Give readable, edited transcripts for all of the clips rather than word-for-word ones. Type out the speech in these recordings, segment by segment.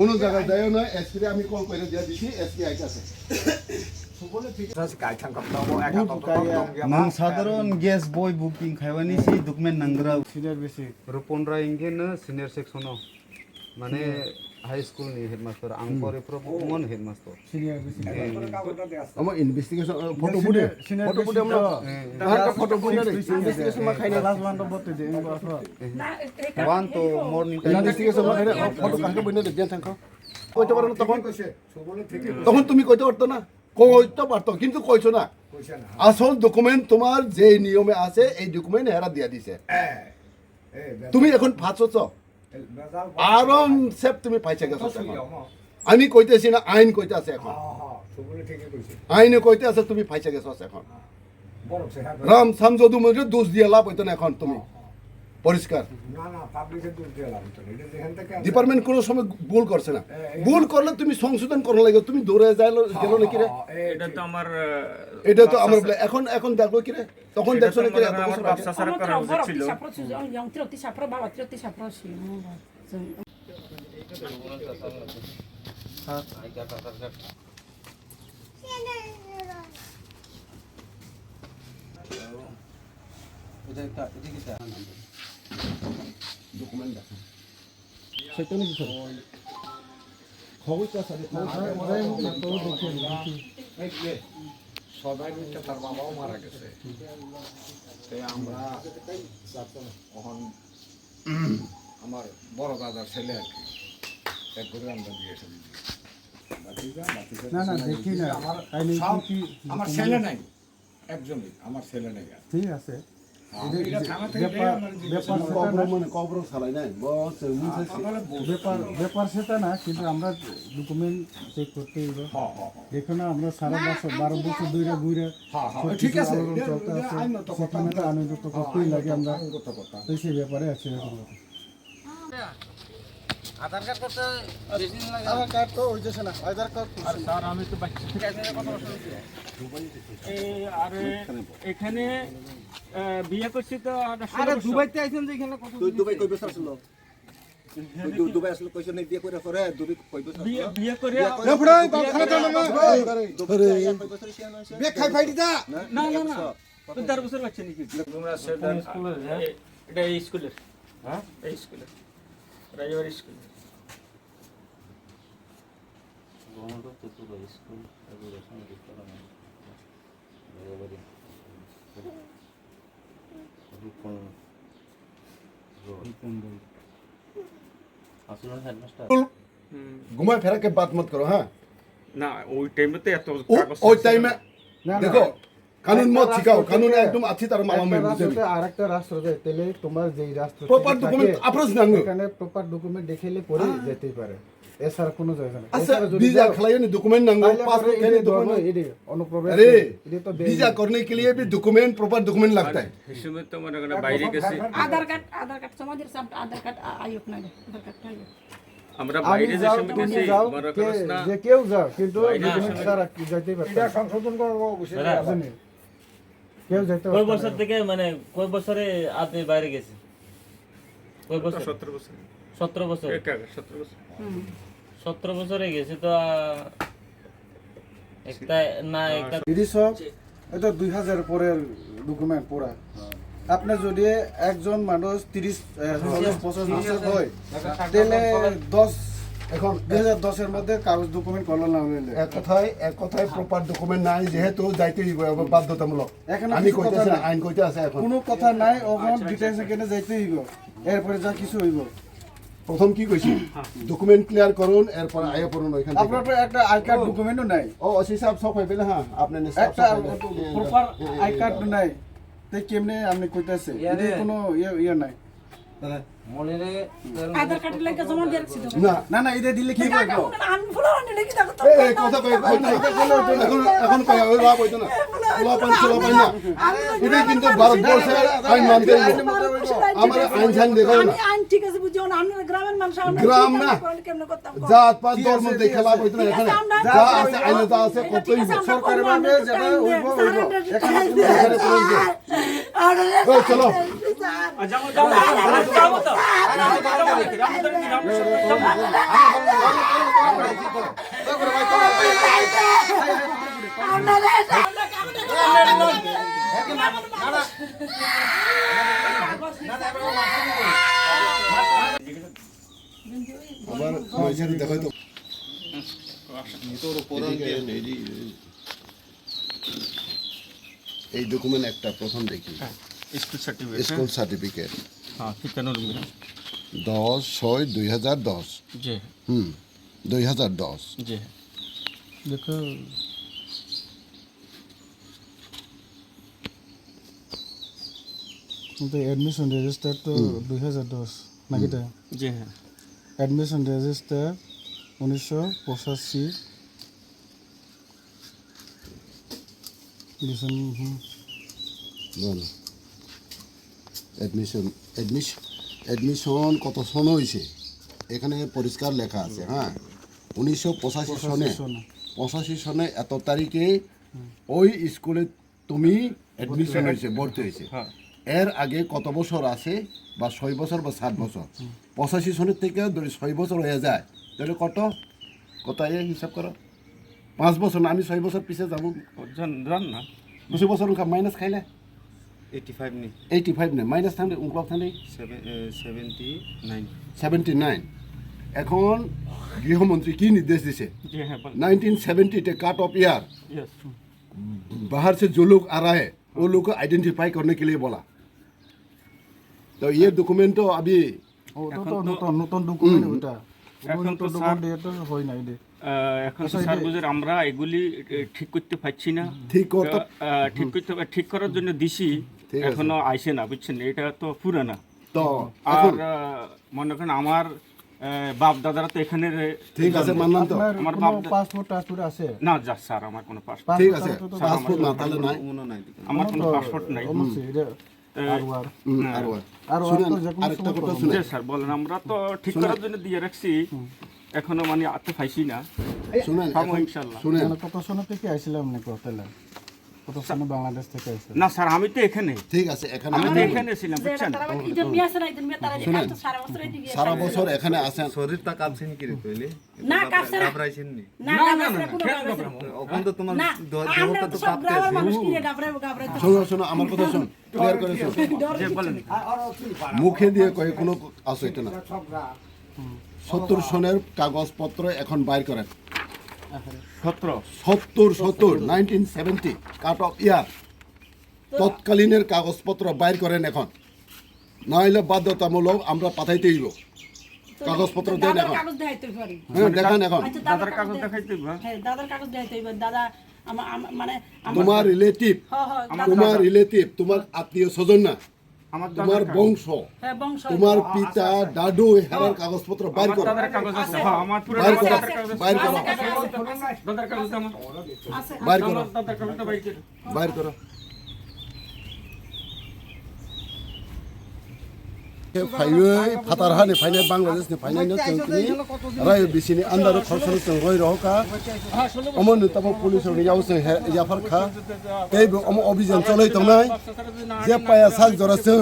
কোনো জায়গায় দেয় না এসপি আমি কল করে দিয়ে দিছি এসপি আইতাছে nang saধারণ গ্যাস বই বুকিং খাইবানি সি ডকুমেন্ট নাংগ্রা সিনিয়র বেসি রূপনরা ইংগেন সিনিয়র সেকশন মানে হাই স্কুল নি হেডমাস্টার আং পরে প্রমোন হেডমাস্টার সিনিয়র বেসি আমার ইনভেস্টিগেশন ফটো ফুটে আমরা ফটো ফুটে ইনভেস্টিগেশন মা খাইনা লাস্ট ওয়ান বতে দে ওয়ান তো মর্নিং ইনভেস্টিগেশন মা খাইনা ফটো কাকে বইনে দেন থাকো কইতে পারো না তখন তুমি কইতে পারতো না কইতে পারতো কিন্তু কইছো না আসল ডকুমেন্ট তোমার যে নিয়মে আছে এই ডকুমেন্ট হেরা দিয়া দিছে তুমি এখন ফাঁসছ আরাম সেপ তুমি পাইছে গেছো আমি কইতেছি না আইন কইতে আছে এখন আইনে কইতে আছে তুমি পাইছে গেছো এখন রাম সাম যদি মধ্যে দোষ দিয়ে লাভ হইতো না এখন তুমি পরিষ্কার ডিপার্টমেন্ট কোনো সময় ভুল করছে না ভুল করলে তুমি সংশোধন করা লাগে তুমি দৌড়ে গেল নাকি রে এটা তো আমার এখন দেখো কি রে তখন দেখছো না কি রে ডকুমেন্ট দেখো সেটা নাকি খবরটা সাথে সবাই মিলে তার বাবাও মারা গেছে তাই আমরা তখন আমার বড় দাদার ছেলে আর কি এক করে আমরা দিয়ে এসে না না দেখি না আমার ছেলে নাই একজনই আমার ছেলে নেই ঠিক আছে ব্যাপার সেটা না কিন্তু আমরা ডকুমেন্ট চেক করতে দেখো না আমরা সারা বছর 12 বছর ধরে ঘুরে ঠিক আছে সেখানে তো আনন্দ তো করতেই লাগে আমরা তো সেই ব্যাপারে আছে আধার কার্ড করতে বেশি দিন লাগে আধার কার্ড তো হইতেছে না আধার কার্ড আর স্যার আমি তো বাকি ঠিক আছে কথা আর এখানে বিয়ে করছি তো আরে দুবাইতে আইছেন যে এখানে কত তুই দুবাই কই বছর ছিল তুই দুবাই আসলে কইছ না বিয়ে করে করে দুবাই কই বছর বিয়ে করে না ফড়াই বাপ খানা দাও না বিয়ে খাই ফাইটি দা না না না তো 4 বছর বাচ্চা নাকি তোমরা সেটা স্কুলের এটা এই স্কুলের হ্যাঁ এই স্কুলের রাজবাড়ি স্কুল घुमा फिरा के बात मत करो हाँ না ওই টাইমে তো এত ওই টাইমে দেখো কানুন মত শিখাও কানুন একদম আছে তার মালা মে রাষ্ট্রতে আরেকটা রাষ্ট্র যায় তাহলে তোমার যেই রাষ্ট্র প্রপার ডকুমেন্ট আপরোচ নাঙ্গো এখানে প্রপার ডকুমেন্ট দেখাইলে পরে যেতেই পারে এছাড়া কোনো জায়গা না अच्छा वीजा खलाइए नहीं डॉक्यूमेंट नांगो पासपोर्ट के लिए डॉक्यूमेंट এডি অনুপ্রবেশ अरे এডি তো वीजा करने के लिए भी डॉक्यूमेंट प्रॉपर डॉक्यूमेंट लगता है হিসেবে তো মনে করেন বাইরে গেছি आधार कार्ड समाधि आधार कार्ड आयोग ना आधार कार्ड चाहिए আমরা আমি বাইরে যে যাও সময় তুমি গেছি যাও মনে করেন না যে কেউ যাও কিন্তু ডকুমেন্ট ছাড়া কি যাইতেই পারবে এটা সংশোধন করবো অবশ্যই জানি কেউ যাইতে কয় বছর থেকে মানে কয় বছরে আপনি বাইরে গেছেন কয় বছর 17 বছর 17 বছর 17 বছর 17 বছরে গেছে তো একটা না একটা এডি সব এটা 2000 পরের ডকুমেন্ট পুরা আপনি যদি একজন মানুষ 30 40 বছর হয় তাহলে 10 এখন 2010 এর মধ্যে কাগজ ডকুমেন্ট করলো না হইলে এক কথায় প্রপার ডকুমেন্ট নাই যেহেতু যাইতেই বাধ্যতামূলক এখানে আমি কিছু কথা কইতেছি না নাই। আইন কইতে আছে এখন কোনো কথা নাই ওখান ডিটেইলস এখানে যাইতে হইব এরপরে যা কিছু হইব প্রথম কি কইছি ডকুমেন্ট ক্লিয়ার করুন এরপর আয়া পড়ুন ওইখান থেকে আপনার তো একটা আই কার্ড ডকুমেন্টও নাই ও ওসি সাহেব সব হইবে না হ্যাঁ আপনি একটা প্রপার আই কার্ড নাই তাই কেমনে আপনি কইতাছে এর কোনো ইয়ে নাই आधार कार्ड लेके जमा दे रखছি তো না না না এটা দিলে কি করব আমি ভুলো আনি নাকি দেখো তো এই কথা কই এখন কই ওই লাভ হইতো না লাভ পাই না এটা কিন্তু ভারতবর্ষের আইন মানতে হবে আমার আইন জান দেখো না আমি আইন ঠিক আছে বুঝিও না আমি গ্রামের মানুষ আমরা গ্রাম না কেমনে করতাম জাত পাত ধর্ম দেখে লাভ হইতো না এখানে যা আছে আইনে যা আছে কতই সরকারের ভাবে যেটা হইব হইব এখানে এখানে পড়ে ওই চলো যাও যাও যাও তো আবার পয়সা দেখাই তো এই ডকুমেন্ট একটা প্রথম দেখি স্কুল সার্টিফিকেট স্কুল সার্টিফিকেট হ্যাঁ ঠিকানা 10/6/2010 জি 2010 জি দেখো কিন্তু এডমিশন রেজিস্টার তো 2010 নাকি তা জি হ্যাঁ এডমিশন রেজিস্টার 1985 এডমিশন কত সন হয়েছে এখানে পরিষ্কার লেখা আছে হ্যাঁ 1985 সনে 85 সনে এত তারিখে ওই স্কুলে তুমি এডমিশন হয়েছে ভর্তি হয়েছে এর আগে কত বছর আছে বা 6 বছর বা 7 বছর 85 সনের থেকে ধরে 6 বছর হয়ে যায় তাহলে কত হিসাব করো 5 বছর না আমি 6 বছর পিছিয়ে যাবো জান না 20 বছর মাইনাস খাইলে 85 নি 85 না মাইনাস থাকলে উনক্লক থাকলে 79 79 এখন গৃহমন্ত্রী কি निर्देश दिसे जी हाँ 1970 टे काट ऑफ ईयर यस बाहर से जो लोग आ रहा है वो लोग को आइडेंटिफाई करने के लिए बोला तो ये डॉक्यूमेंट तो अभी ওটা তো নতুন ডকুমেন্ট ওটা এখন তো ডকুমেন্ট দিয়ে তো হয় নাই দে এখন তো স্যার বুঝের আমরা এগুলি ঠিক করতে পারছি না ঠিক করতে ঠিক করার জন্য দিছি ঠিক আছে। এখনো আইছে না বুঝছেন এটা তো পুরানা তো আর এখন মনে করেন আমার বাপ দাদারা তো এখানে ঠিক আছে মানলাম তো আমার আমার বাপ পাসপোর্ট টাসপোর্ট আছে না যা স্যার আমার কোনো পাসপোর্ট ঠিক আছে পাসপোর্ট না তাহলে নাই আমার কোনো পাসপোর্ট নাই আর আর শুনেন তো যে কোনো আরেকটা সময় কথা জি শুনে স্যার বলেন আমরা তো ঠিক করার জন্য দিয়ে রাখছি এখনো মানে আতে পাইছি না শুনেন পাবো এখন ইনশাল্লাহ শুনেন কত সনে থেকে আইছিলাম না কতলা কত সনে বাংলাদেশ থেকে আইছিলাম না স্যার আমি তো এখানে ঠিক আছে এখানে আমি তো এখানে ছিলাম বুঝছেন ইজন মিয়া আছে না ইজন মিয়া তারা শুনেন। তো সারা বছর এদিকে সারা বছর এখানে আছেন শরীরটা কাঁপছেন কি রে কইলে না কাছে না ঘাবড়াইছেন নি না না না কোনো এখন তো তোমার না দেহটা তো সব কাঁপতে গ্রামের মানুষ কি গাবরাই গাবরাই তো শোনো শোনো আমার কথা শোন ক্লিয়ার করে শোন যে বলেন মুখে দিয়ে কয়ে কোনো আছে এটা না 70 সনের কাগজপত্র এখন বাইর করেন 1970 কাট অফ ইয়ার তৎকালীনের কাগজপত্র বাইর করেন এখন নইলে বাধ্যতামূলক আমরা পাঠাইতে হইব কাগজপত্র দেন এখন কাগজ দেখাইতে পারি হ্যাঁ দেখান এখন আচ্ছা দাদার কাগজ দেখাইতে হবে হ্যাঁ দাদার কাগজ দেখাইতে হইবে দাদা মানে তোমার রিলেটিভ তোমার রিলেটিভ তোমার আত্মীয় স্বজন না আমার তোমার বংশ হ্যাঁ বংশ তোমার পিতা দাদু হেরার কাগজপত্র বাইর করো দাদার কাগজ আছে হ্যাঁ আমার পুরো বাইর করো দাদার কাগজ বাইর করো দাদার কাগজ আমার আছে বাইর করো দাদার কাগজটা বাইর করে বাইর করো फाइवे फातारहानि फाइनाय बांग्लादेशनि फाइनायनो जोंनि राय बिसिनि आन्दार खरसनि जों रय रहका अमन तब पुलिसनि यावसे याफारखा तेबो अम अभियान चलै तंनाय जे पाया साल जरासों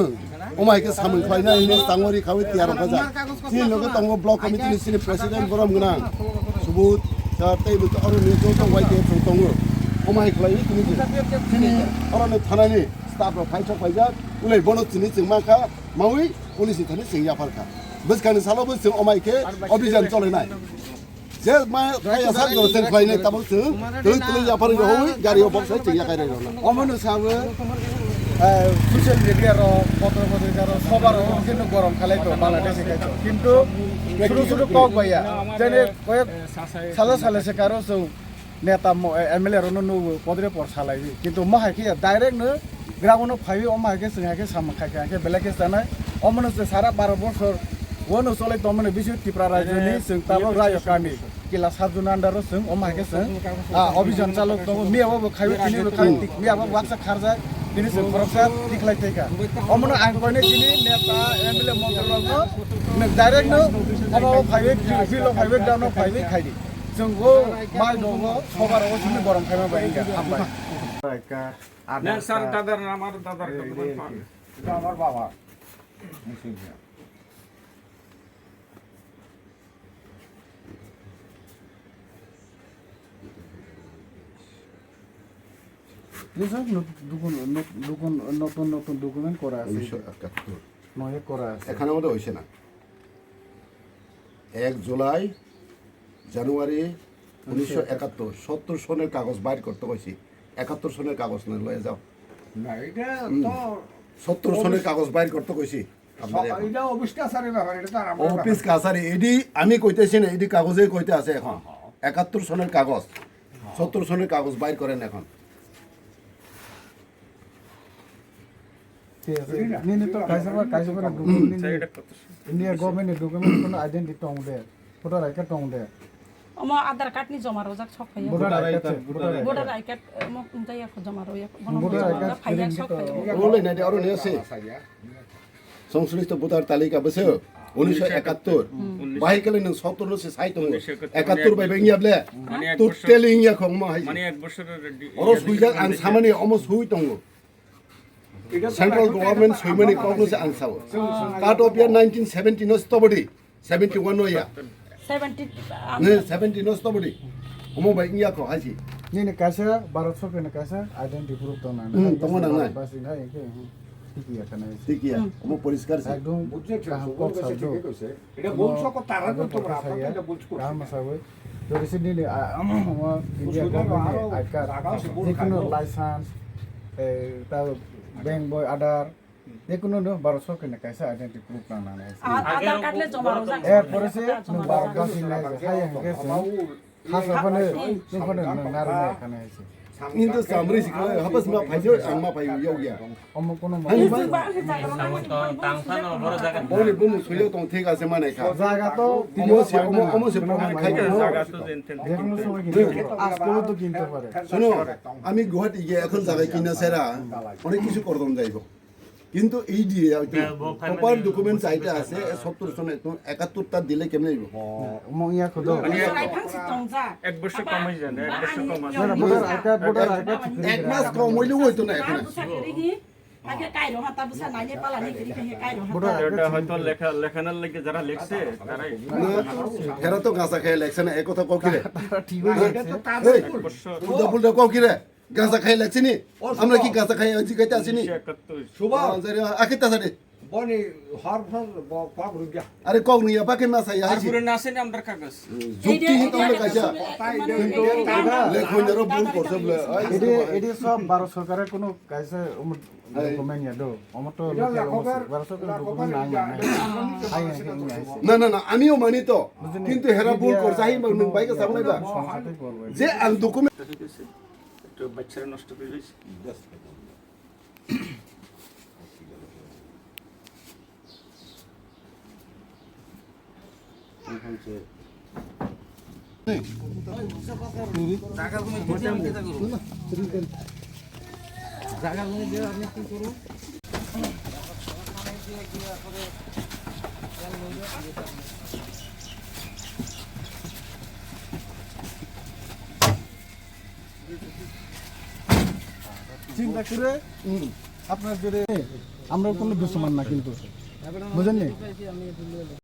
अमायके सामन फाइनायनि तांगरि खावि तियार गजा ति लोग तंगो ब्लक कमिटिनि सिनि प्रेसिडेन्ट बरम गना सुबुत ता तेबो अरु निजो तो वाइके तंगो अमाय खलाय तिनि अरने थानानि स्टाफ फाइटर फाइजा उलै बनो तिनि जों माखा मावै पुलिसनि थाने जों याफारखा बसखानि सालावबो जों अमायके अभियान चलायनाय जे मा पाया साल जरासों फाइनाय ताबो जों तुलै याफार रहै गारियाव बक्स जों याखाय रहना অমন সাবে সোশ্যাল মিডিয়ার পত্র পত্রিকার সবার কিন্তু গরম খালাই তো বাংলাদেশে খাইতো কিন্তু ছোট ছোট কক ভাইয়া যেনে কয়েক সালে সালে সে কারো সৌ নেতা এমএলএ রনো নো পদরে পর সালাই কিন্তু মাহাকে ডাইরেক্ট নো গ্রামনো ফাইবি অমাহাকে সিংহাকে সামখাকে বেলাকে জানাই অমন সারা 12 বছর ওনো চলে তমনে বিশু ত্রিপুরা রাজ্যনি जों তাবো রায়কানি কিলা সাবজুন আন্ডার जों অমাহাকে जों অভিযান চালক তো মিয়াবো খাইবি তিনি খাই মিয়াবো ওয়াকসা খারজায় তিনি जों খরচা দিখলাই থাকা অমন আং কইনে তিনি নেতা এমএলএ মন্ত্রীরনো ডাইরেক্ট নো অমো ফাইবি ফিলো ফাইবি ডাউন ফাইবি খাইদি जों গো মাই দङ সবার অবশ্যই গরম খাইবা বাইকা আমবাই না স্যার দাদার আমার দাদার এটা আমার বাবা মুসলিম যেসব নতুন নতুন ডকুমেন্ট করা আছে 1971 নয় করা আছে এখানে মধ্যে হয়েছে না 1 জুলাই জানুয়ারি 1971 70 সনের কাগজ বাইর করতে কইছি 71 সনের কাগজ না লয়ে যাও না এটা তো 70 সনের কাগজ বাইর করতে কইছি আপনাদের এখন। এটা অবিশ্বাসের ব্যাপার এটা তো আর আমরা অফিস কাছারি এডি আমি কইতেছি না এডি কাগজে কইতে আছে এখন 71 সনের কাগজ 70 সনের কাগজ বাইর করেন এখন ঠিক আছে নিনে তো কাইসা ডকুমেন্ট ইন্ডিয়া গভর্নমেন্টের ডকুমেন্ট কোনো আইডেন্টি টং দে ভোটার আই কার্ড টং দে म आधार कार्ड नि जमा रोजाक छ खै voter I card voter I card म उन्दै याको जमा रो याको Voter ID card फाइया छ खै বলে না এটা আরো নিয়ে আছে সংশ্লিষ্ট ভোটার তালিকা বসে 1971 বাহিকালে নং 17 সে 71 বাই বেঙ্গিয়া বলে তো টেলিং ইয়া খংমা হাই মানে 1 বছরের অরো সুইজা আং সামানি অমো সুই দङ সেন্ট্রাল গভর্নমেন্ট সুইমানি কংগ্রেস আং সাও কাট অফ ইয়ার 1970 নো স্টবডি 71 নো ইয়া 70 নে 70 নো স্টবডি অমো বাই ইয়া খো হাসি নিনে কাইসা 1200 কেন কাইসা আইডেন্টি প্রুফ তো না তখন না নাই বাস ইন হাই কে ঠিকই এখানে ঠিক ইয়া অমো পরিষ্কার সে একদম বুঝছে সবগুলো বেশি ঠিকই কইছে এটা বলছো কত তারা তো তোমরা আপনারা এটা বলছো কাম মাসাবে তো রিসেন্টলি আমার ইন্ডিয়া গভর্নমেন্ট আই কার্ড যেকোনো লাইসেন্স তার ব্যাংক বই আধার যেকোনো 1200 কেন কাইসা আইডেন্টি প্রুফ না না आधार कार्डले जमा रोजाक এরপরে সে 12 বাস ইন হাই গেছে হাসা ওখানে ওখানে নারী এখানে আছে কিন্তু সামরি শিখলে হাবাস মা ফাইজো আং মা ফাইও ইয়া ইয়া অন্য কোনো হানি ভাই টাংসানো বড় জায়গা বলে বুমু সুইও তং ঠিক আছে মানে খা জায়গা তো অমো সে প্রমাণ খাই জায়গা তো জেনতেন যেকোনো সময় কিনতে আজকেও তো কিনতে পারে শোনো আমি গুয়াহাটি গিয়ে এখন জায়গায় কিনা সেরা অনেক কিছু করদম যাইব কিন্তু এই দিয়ে প্রপার ডকুমেন্ট চাইতে আছে 70 সনে 71 টা দিলে কেমনে যাইব মইয়া খোদো फांसी टंजा 1 বছর কমই যায় না 1 বছর কম আছে ভোটার আই কার্ড এক মাস কম হইলেও হইতো না এখন আগে কাইরো হাতা বুসা নাইলে পালা নি করি কে কাইরো হাতা এটা হয়তো লেখানোর লাগে যারা লিখছে তারাই হেরা তো গাঁজা খাই লাগছে না এক কথা কও কি রে ঠিক হয়ে এটা তো গেছে তাদের উল্টা পুল্টা কও কি রে গাঁজা খাই লাগছে নি আমরা কি গাঁজা খাই আজি খাইতে আসিনি 71 শুভ আখিতা সারে বনি হর ফল পাব রুগা আরে কও নি বাকে মাস আই হাসি পুরনো আছে না আমদার কাগজ যুক্তি হি তোমরা কাইছা লেখো নরো ভুল করছে বলে এডি সব ভারত সরকারের কোনো কাইসে ডকুমেন্ট ইয়াদো আমার তো 1200 করে ডকুমেন্ট নাই হাই না না না আমিও মানি তো কিন্তু হেরা ভুল করছে আই নং বাইকে সামনে বা সংসদে করবে যে আন ডকুমেন্ট ঠিক আছে একটু বাচ্চারা নষ্ট করে দিয়েছে চিন্তা করে আপনার যদি আমরা কোনো দুশ্মন না কিন্তু বুঝেননি